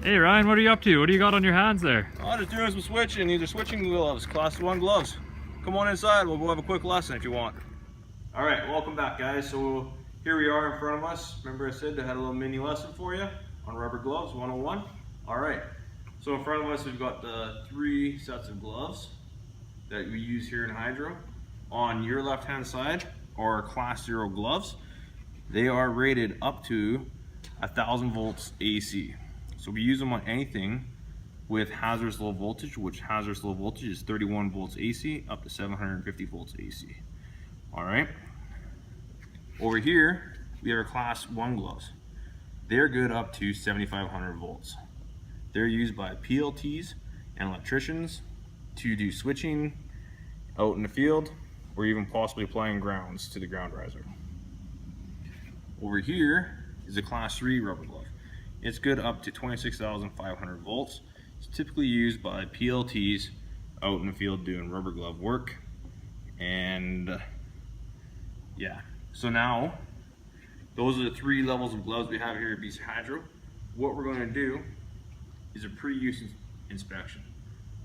Hey Ryan, what are you up to? What do you got on your hands there? I'm just doing some switching. These are switching gloves, class 1 gloves. Come on inside, we'll go have a quick lesson if you want. Alright, welcome back guys. So here we are in front of us. Remember I said I had a little mini lesson for you on rubber gloves 101. Alright, so in front of us we've got the 3 sets of gloves that we use here in Hydro. On your left hand side are class 0 gloves. They are rated up to 1000 volts AC. So we use them on anything with hazardous low voltage, which hazardous low voltage is 31 volts AC up to 750 volts AC. All right. Over here, we have our class 1 gloves. They're good up to 7500 volts. They're used by PLTs and electricians to do switching out in the field or even possibly applying grounds to the ground riser. Over here is a class 3 rubber glove. It's good up to 26,500 volts. It's typically used by PLTs out in the field doing rubber glove work. And yeah, so now those are the 3 levels of gloves we have here at BC Hydro. What we're going to do is a pre-use inspection.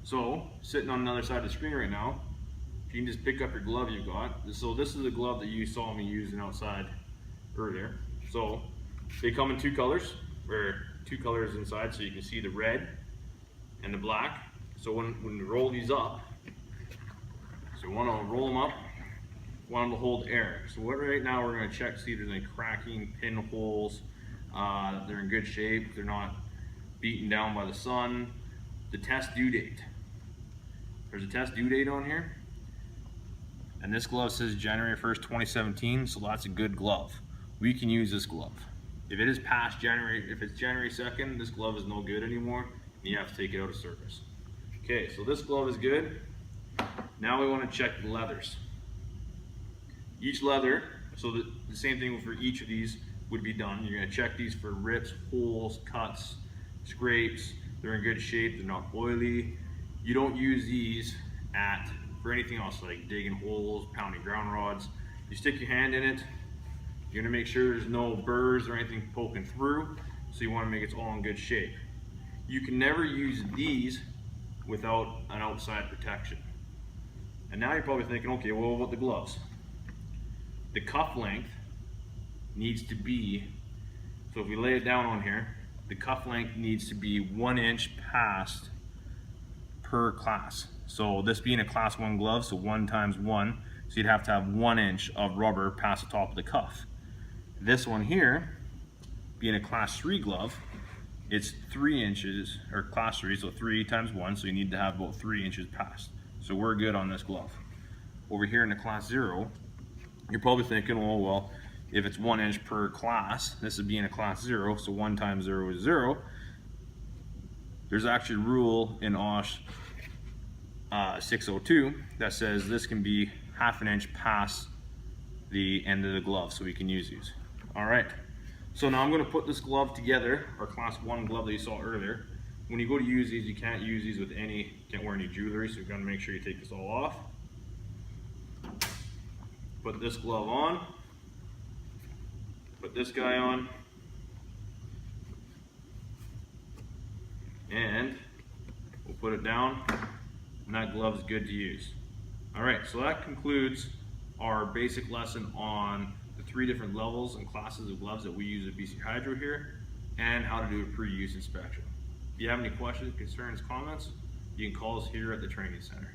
So sitting on the other side of the screen right now, you can just pick up your glove you've got. So this is a glove that you saw me using outside earlier. So they come in 2 colors, or 2 colors inside, so you can see the red and the black. So when we roll these up, so we want to roll them up, want them to hold air. So right now we're going to check to see if there's any cracking, pinholes, they're in good shape, they're not beaten down by the sun. The test due date. There's a test due date on here, and this glove says January 1st, 2017, so that's a good glove. We can use this glove. If it is past January, if it's January 2nd, this glove is no good anymore, and you have to take it out of service. Okay, so this glove is good. Now we want to check the leathers. Each leather, so the same thing for each of these would be done. You're going to check these for rips, holes, cuts, scrapes. They're in good shape, they're not oily. You don't use these for anything else like digging holes, pounding ground rods. You stick your hand in it. You're gonna make sure there's no burrs or anything poking through, so you wanna make it all in good shape. You can never use these without an outside protection. And now you're probably thinking, okay, well, what about the gloves? The cuff length needs to be, so if we lay it down on here, the cuff length needs to be 1 inch past per class. So this being a class 1 glove, so 1 times 1, so you'd have to have 1 inch of rubber past the top of the cuff. This one here, being a class 3 glove, it's 3 inches, or class 3, so 3 times 1, so you need to have about 3 inches past. So we're good on this glove. Over here in the class 0, you're probably thinking, oh well, if it's 1 inch per class, this is being a class 0, so 1 times 0 is 0. There's actually a rule in OSH 602 that says this can be ½ an inch past the end of the glove, so we can use these. All right, so now I'm going to put this glove together, our class 1 glove that you saw earlier. When you go to use these, you can't use these with can't wear any jewelry, so you're going to make sure you take this all off. Put this glove on, put this guy on, and we'll put it down, and that glove is good to use. All right, so that concludes our basic lesson on the 3 different levels and classes of gloves that we use at BC Hydro here, and how to do a pre-use inspection. If you have any questions, concerns, comments, you can call us here at the training center.